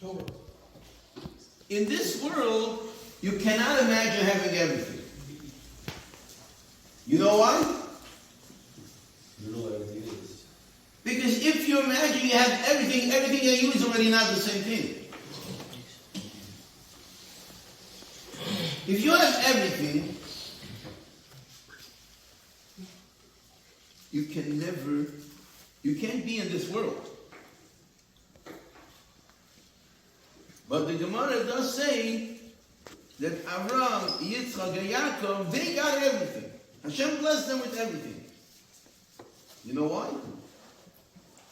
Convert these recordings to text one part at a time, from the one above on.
In this world, you cannot imagine having everything. You know why? You know what everything is. Because if you imagine you have everything, everything you is already not the same thing. If you have everything, you can't be in this world. But the Gemara does say that Avraham, Yitzchak, and Yaakov, they got everything. Hashem blessed them with everything. You know why?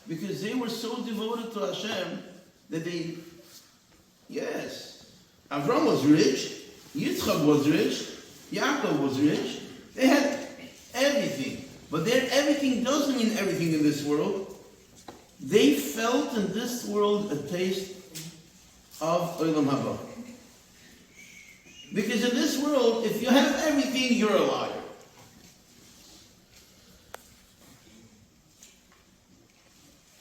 Because they were so devoted to Hashem that Avraham was rich, Yitzchak was rich, Yaakov was rich. They had everything. But their everything doesn't mean everything in this world. They felt in this world a taste of Olam Haba. Because in this world, if you have everything, you're a liar.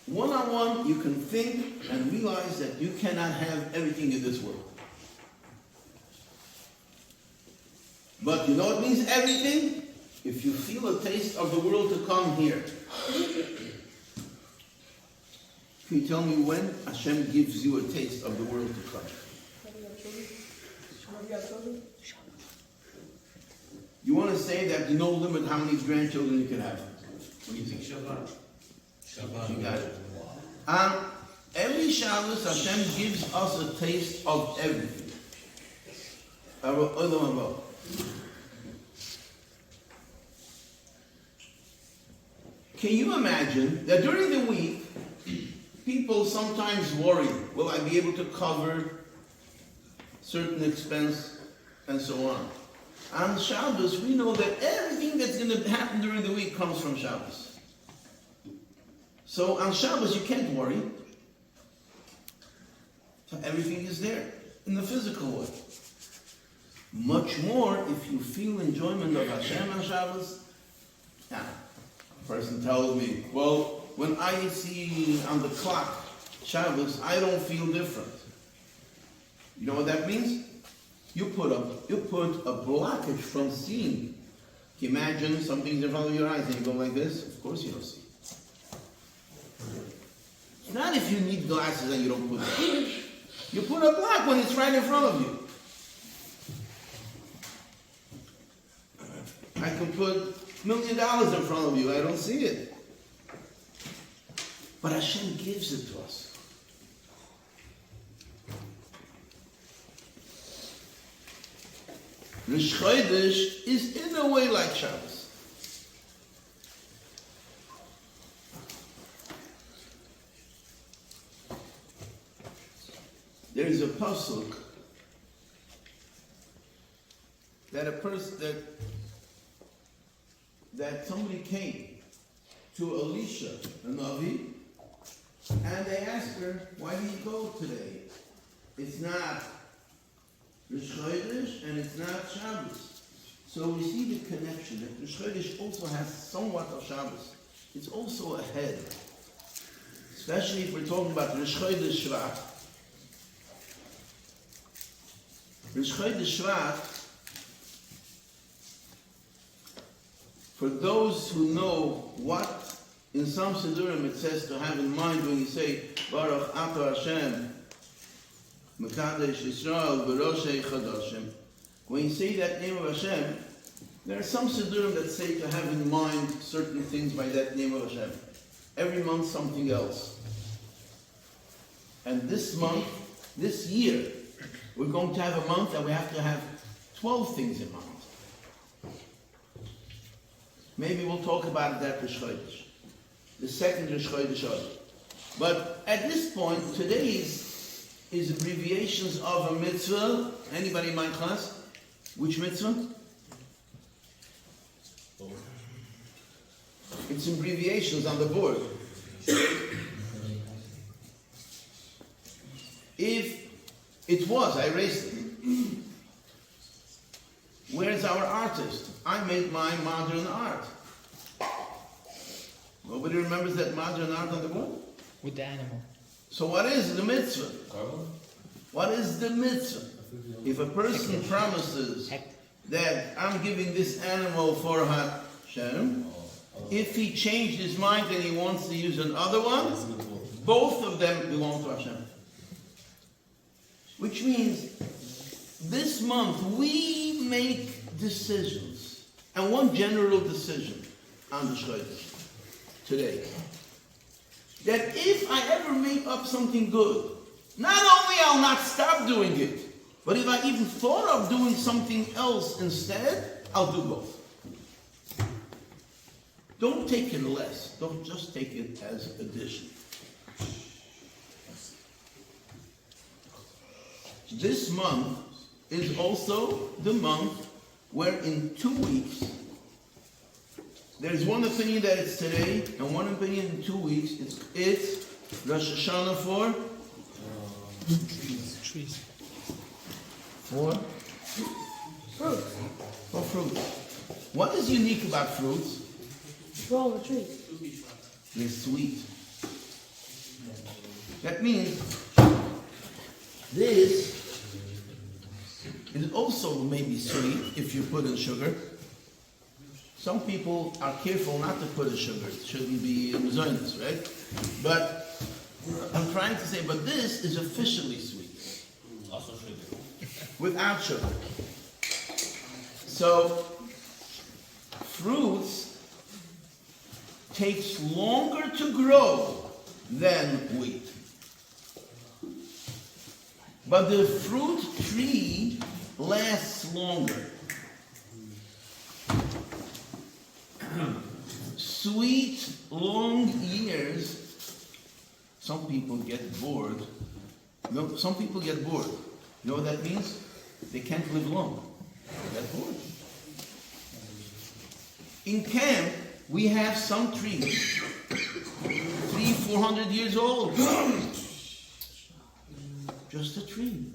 One-on-one, you can think and realize that you cannot have everything in this world. But you know what means everything? If you feel a taste of the world to come here. Can you tell me when Hashem gives you a taste of the world to come? You want to say that there's no limit how many grandchildren you can have? What do you think? SHVAT. You got it. Every Shabbos Hashem gives us a taste of everything. Can you imagine that during the week, people sometimes worry, will I be able to cover certain expense and so on? On Shabbos, we know that everything that's going to happen during the week comes from Shabbos. So on Shabbos, you can't worry. So everything is there in the physical way. Much more if you feel enjoyment of Hashem on Shabbos. Now, a person tells me, well, when I see on the clock Shabbos, I don't feel different. You know what that means? You put a blockage from seeing. Can you imagine something's in front of your eyes and you go like this? Of course you don't see. It's not if you need glasses and you don't put it. You put a block when it's right in front of you. I can put $1 million in front of you. I don't see it. But Hashem gives it to us. Rosh Chodesh is in a way like Shabbos. There is a pasuk that that somebody came to Elisha, the Navi, and they asked her, why do you go today? It's not Rosh Chodesh and it's not Shabbos. So we see the connection that Rosh Chodesh also has somewhat of Shabbos. It's also ahead. Especially if we're talking about Rosh Chodesh SHVAT. Rosh Chodesh SHVAT, for those who know what in some Sidurim it says to have in mind when you say Baruch Atah Hashem Mekadesh Yisrael V'Roshei Chadashim. When you say that name of Hashem, there are some Sidurim that say to have in mind certain things by that name of Hashem. Every month something else. And this month, this year, we're going to have a month that we have to have 12 things in mind. Maybe we'll talk about that Rosh Chodesh. The second Rosh Chodesh. But at this point, today is abbreviations of a mitzvah. Anybody in my class? Which mitzvah? It's abbreviations on the board. If it was, I erased it. Where's our artist? I made my modern art. Nobody remembers that modern art on the board? With the animal. So what is the mitzvah? Carbon? What is the mitzvah? If a person promises that I'm giving this animal for Hashem, if he changed his mind and he wants to use another one, both of them belong to Hashem. Which means this month we make decisions, and one general decision on the Chodesh today, that if I ever make up something good, not only I'll not stop doing it, but if I even thought of doing something else instead, I'll do both. Don't take it less. Don't just take it as addition. This month is also the month where in 2 weeks, there's one opinion that it's today, and one opinion in 2 weeks, it's Rosh Hashanah for? Trees. For? Fruit. For fruit. What is unique about fruits? Grow the tree. They're sweet. That means this is also maybe sweet if you put in sugar. Some people are careful not to put in sugar. It shouldn't be mezainis, right? But I'm trying to say, but this is officially sweet. Also sugar. Without sugar. So, fruits takes longer to grow than wheat. But the fruit tree lasts longer. Sweet, long years, some people get bored. No, some people get bored. You know what that means? They can't live long. They get bored. In camp, we have some trees, 300-400 years old. Just a tree.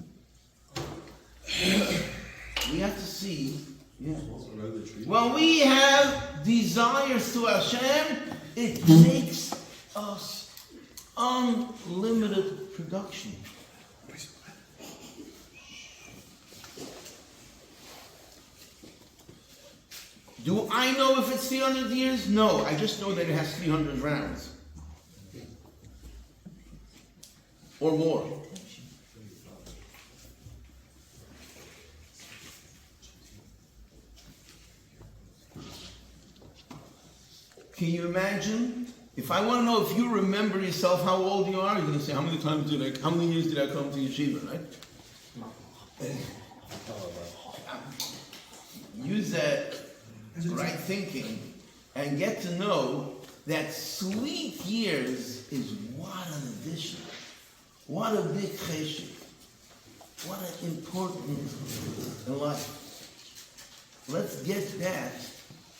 We have to see. Yeah. When we have desires to Hashem, it makes us unlimited production. Do I know if it's 300 years? No, I just know that it has 300 rounds. Or more. Can you imagine? If I want to know if you remember yourself how old you are, you're going to say, how many years did I come to yeshiva, right? Use that right thinking and get to know that sweet years is what an addition. What a big cheshik. What an important life. Let's get that.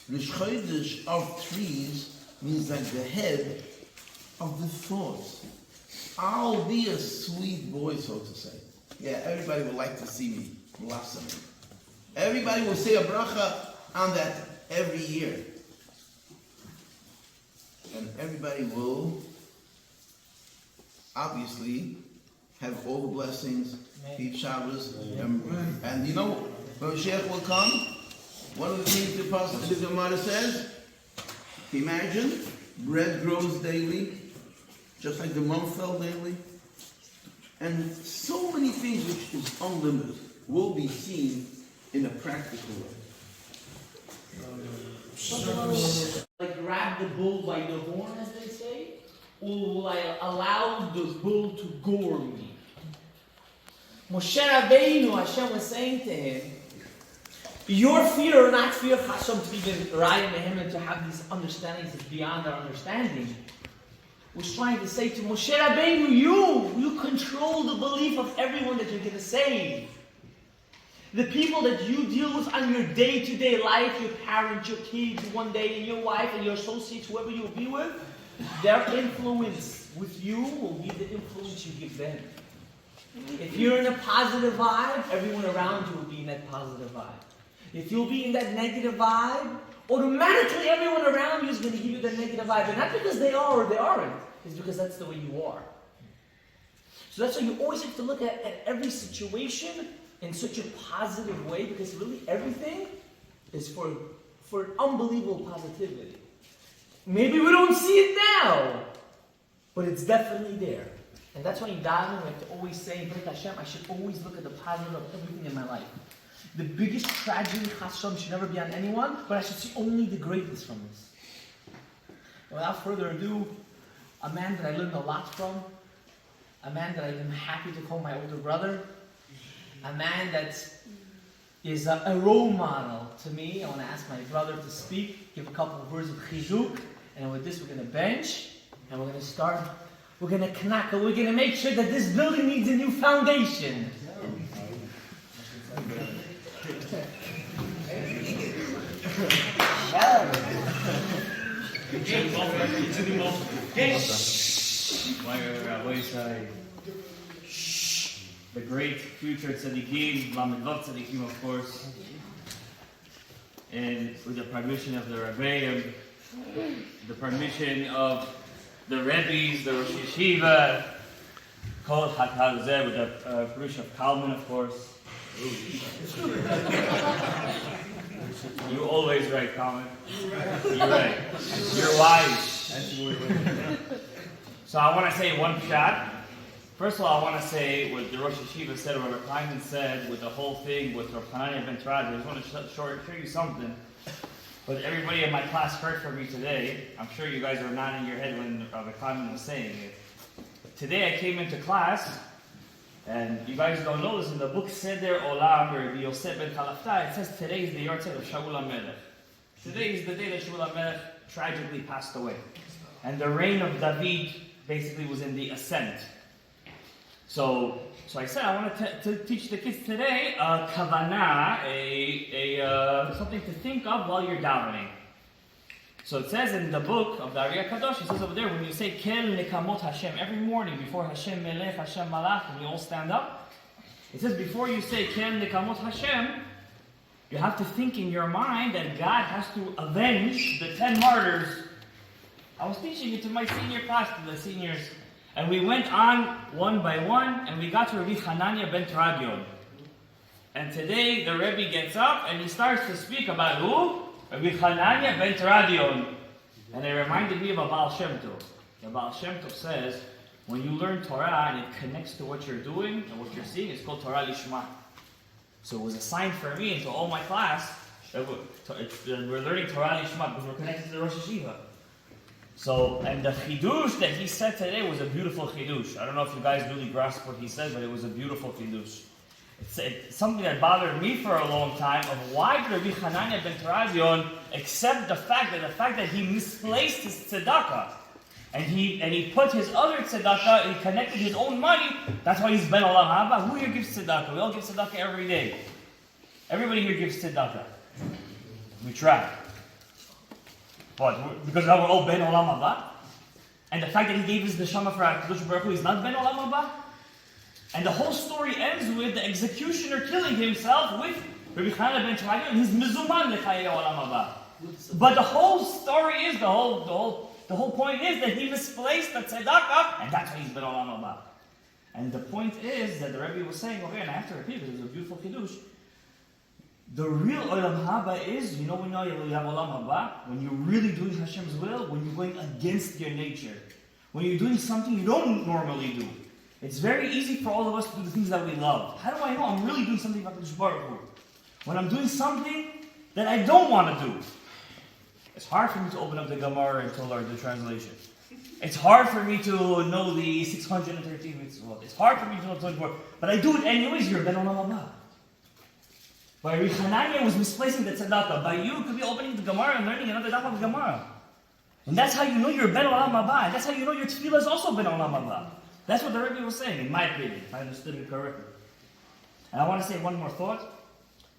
The Chodesh of trees means like the head of the thoughts. I'll be a sweet boy, so to say. Yeah, everybody would like to see me blossom. Everybody will say a bracha on that every year. And everybody will obviously have all the blessings, keep Shabbos, and you know, when Mashiach will come, one of the things the Apostle the Gemara says, imagine, bread grows daily, just like the month fell daily, and so many things which is unlimited will be seen in a practical way. Like grab the bull by the horn, as they say, or will I allow the bull to gore me? Moshe Rabbeinu, Hashem was saying to him, your fear, or not fear of Hashem to even ride him and to have these understandings that's beyond our understanding, was trying to say to Moshe Rabbeinu, you control the belief of everyone that you're going to save. The people that you deal with on your day-to-day life, your parents, your kids, one day, and your wife, and your associates, whoever you will be with, their influence with you will be the influence you give them. If you're in a positive vibe, everyone around you will be in that positive vibe. If you'll be in that negative vibe, automatically everyone around you is going to give you that negative vibe. And not because they are or they aren't, it's because that's the way you are. So that's why you always have to look at every situation in such a positive way, because really everything is for unbelievable positivity. Maybe we don't see it now, but it's definitely there. And that's why in davening we have to always say, Baruch Hashem, I should always look at the positive of everything in my life. The biggest tragedy, Hashem, should never be on anyone, but I should see only the greatness from this. And without further ado, a man that I learned a lot from, a man that I am happy to call my older brother, a man that is a role model to me. I want to ask my brother to speak, give a couple of words of CHIZUK, and with this we're going to bench, and we're going to start, we're going to knack, we're going to make sure that this building needs a new foundation. The great future tzaddikim, Lamed Vav tzaddikim, of course, and with the permission of the Rebbeim, the permission of the Rebbes, the Rosh Yeshiva, Kol Chagigah, with the permission of Kleinman, of course. You always right, Kleinman. You're right. You're wise. So I want to say one shot. First of all, I want to say what the Rosh Yeshiva said, or what Kleinman said, with the whole thing with Rav Hanania ben Tradja. I just want to show you something. But everybody in my class heard from me today. I'm sure you guys were nodding your head when Rabbi Kleinman was saying it. Today I came into class, and you guys don't know this, in the book Seder Olam, or Yosef ben Chalafta, it says today is the Yortzeit of Shaul HaMelech. Today is the day that Shaul HaMelech tragically passed away. And the reign of David basically was in the ascent. So I said I want to teach the kids today a kavanah, something to think of while you're davening. So it says in the book of the Ari Kadosh, it says over there, when you say Kel Nekamot Hashem, every morning before Hashem Melech, Hashem Malach, and you all stand up, it says before you say Kel Nekamot Hashem, you have to think in your mind that God has to avenge the 10 martyrs. I was teaching it to my senior class, to the seniors. And we went on one by one, and we got to Rabbi Hanania ben Tradja. And today the Rebbe gets up and he starts to speak about who? Rabbi Hanania ben Tradja. And it reminded me of a Baal Shem Tov. The Baal Shem Tov says, when you learn Torah and it connects to what you're doing and what you're seeing, it's called Torah Lishma. So it was a sign for me and to all my class that we're learning Torah Lishma because we're connected to the Rosh Yeshiva. So, and the chidush that he said today was a beautiful chidush. I don't know if you guys really grasp what he said, but it was a beautiful chidush. It's something that bothered me for a long time, of why did Rabbi Hanania ben Tradja accept the fact that he misplaced his tzedakah, and he put his other tzedakah and he connected his own money. That's why he's ben olam haba. Who here gives tzedakah? We all give tzedakah every day. Everybody here gives tzedakah. We try. What? Because now we're all ben olam haba? And the fact that he gave his neshama for HaKadosh Baruch Hu is not ben olam haba? And the whole story ends with the executioner killing himself with Rabbi Hanania ben Tradja and his mizuman l'chayei olam haba. But the whole story is, the whole point is that he misplaced the tzedakah, and that's why he's ben olam haba. And the point is that the Rebbe was saying over here, and I have to repeat because it was a beautiful kiddush. The real olam haba is, you know you have olam haba, when you're really doing Hashem's will, when you're going against your nature. When you're doing something you don't normally do. It's very easy for all of us to do the things that we love. How do I know I'm really doing something about the Baruch Hu? When I'm doing something that I don't want to do. It's hard for me to open up the Gemara and to learn the translation. It's hard for me to know the 613 mitzvot. It's hard for me to know 24. But I do it anyways. You're ben olam haba. By Rabbi Hanania was misplacing the tzedakah. By you could be opening the Gemara and learning another daf of Gemara. And that's how you know you're ben olam haba. And that's how you know your tefillah is also ben olam haba. That's what the Rebbe was saying, in my opinion, if I understood it correctly. And I want to say one more thought.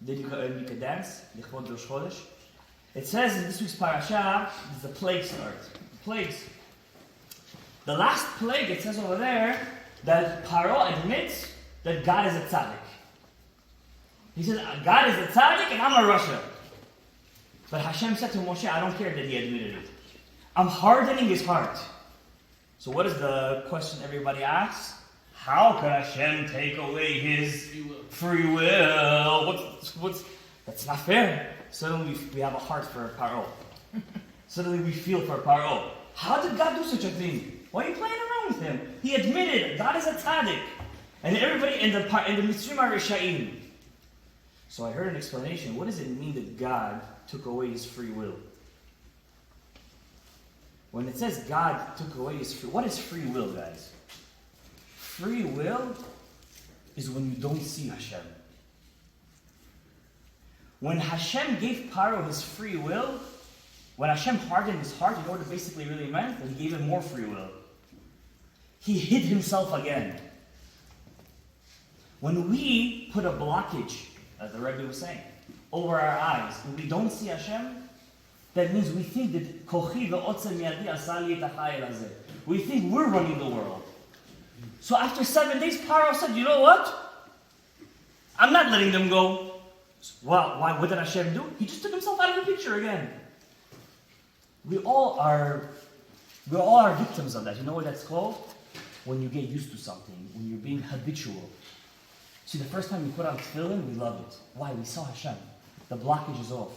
Then you can dance. Rosh Chodesh. It says in this week's parasha, the plague starts. The plagues. The last plague, it says over there, that Paro admits that God is a tzaddik. He says, God is a tzaddik and I'm a Rasha. But Hashem said to Moshe, I don't care that he admitted it. I'm hardening his heart. So what is the question everybody asks? how could Hashem take away his free will? That's not fair. Suddenly we have a heart for Paro. Suddenly we feel for Paro. How did God do such a thing? Why are you playing around with him? He admitted God is a tzaddik. And everybody in the Mitzrim are Risha'im. So I heard an explanation. What does it mean that God took away his free will? When it says God took away his free will, what is free will, guys? Free will is when you don't see Hashem. When Hashem gave Paro his free will, when Hashem hardened his heart, you know what it basically really meant? That he gave him more free will. He hid himself again. When we put a blockage, as the Rebbe was saying, over our eyes, and we don't see Hashem, that means we think that Kochi ve'otzem yadi asali et Achai lazeh. We think we're running the world. So after 7 days, Paro said, you know what? I'm not letting them go. Well, why? What did Hashem do? He just took himself out of the picture again. We all are victims of that. You know what that's called? When you get used to something, when you're being habitual. See, the first time we put on tefillin, we loved it. Why? We saw Hashem. The blockage is off.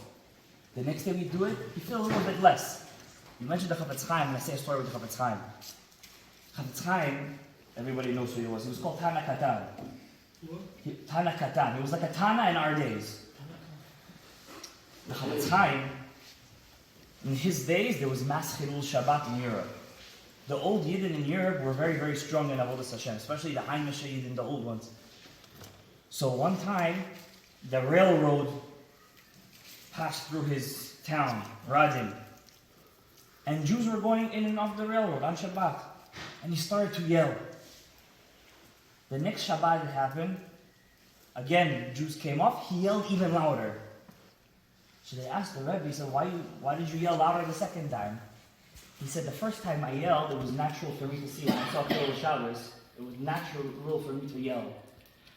The next day we do it, you feel a little bit less. You mentioned the Chafetz Chaim, and I say a story with the Chafetz Chaim. Chafetz Chaim, everybody knows who he was. He was called Tana Katan. Tana Katan. He was like a Tana in our days. The Chafetz Chaim, in his days, there was mass Chilul Shabbat in Europe. The old Yidden in Europe were very, very strong in Avodas Hashem, especially the Haimish Yidden, the old ones. So one time, the railroad passed through his town, Radin, and Jews were going in and off the railroad on Shabbat, and he started to yell. The next Shabbat it happened, again, Jews came off, he yelled even louder. So they asked the Rebbe, he said, why did you yell louder the second time? He said, the first time I yelled, it was natural for me to see. When I saw Chilul Shabbos, it was natural for me to yell.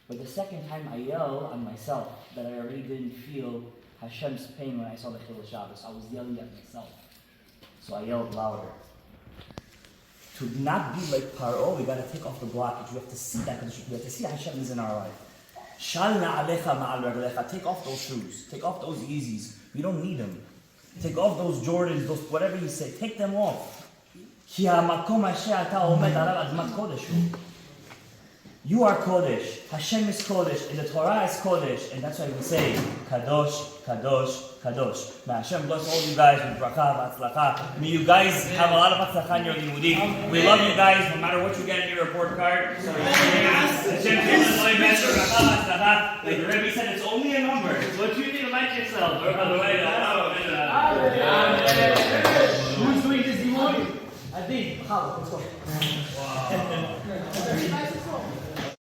But the second time I yelled on myself, that I already didn't feel Hashem's pain when I saw the Chilul Shabbos. I was yelling at myself. So I yelled louder. To not be like Paro, we got to take off the blockage. We have to see that. We have to see Hashem is in our life. Shalna alecha ma'al raglecha. Take off those shoes. Take off those Yeezys. We don't need them. Take off those Jordans, those whatever you say. Take them off. Ki ha'makom asher ata omed alav admat kodesh hu. You are Kodesh. Hashem is Kodesh. And the Torah is Kodesh. And that's why we say, Kadosh, Kadosh, Kadosh. May Hashem bless all you guys with bracha v'atzlacha. May you guys have a lot of atzlacha in your limudim. We love you guys, no matter what you get in your report card. So Hashem gives us all bracha v'atzlacha. Like the Rebbe said, it's only a number. What you need to like yourself. Who's doing this morning? I think. Let's go. Wow.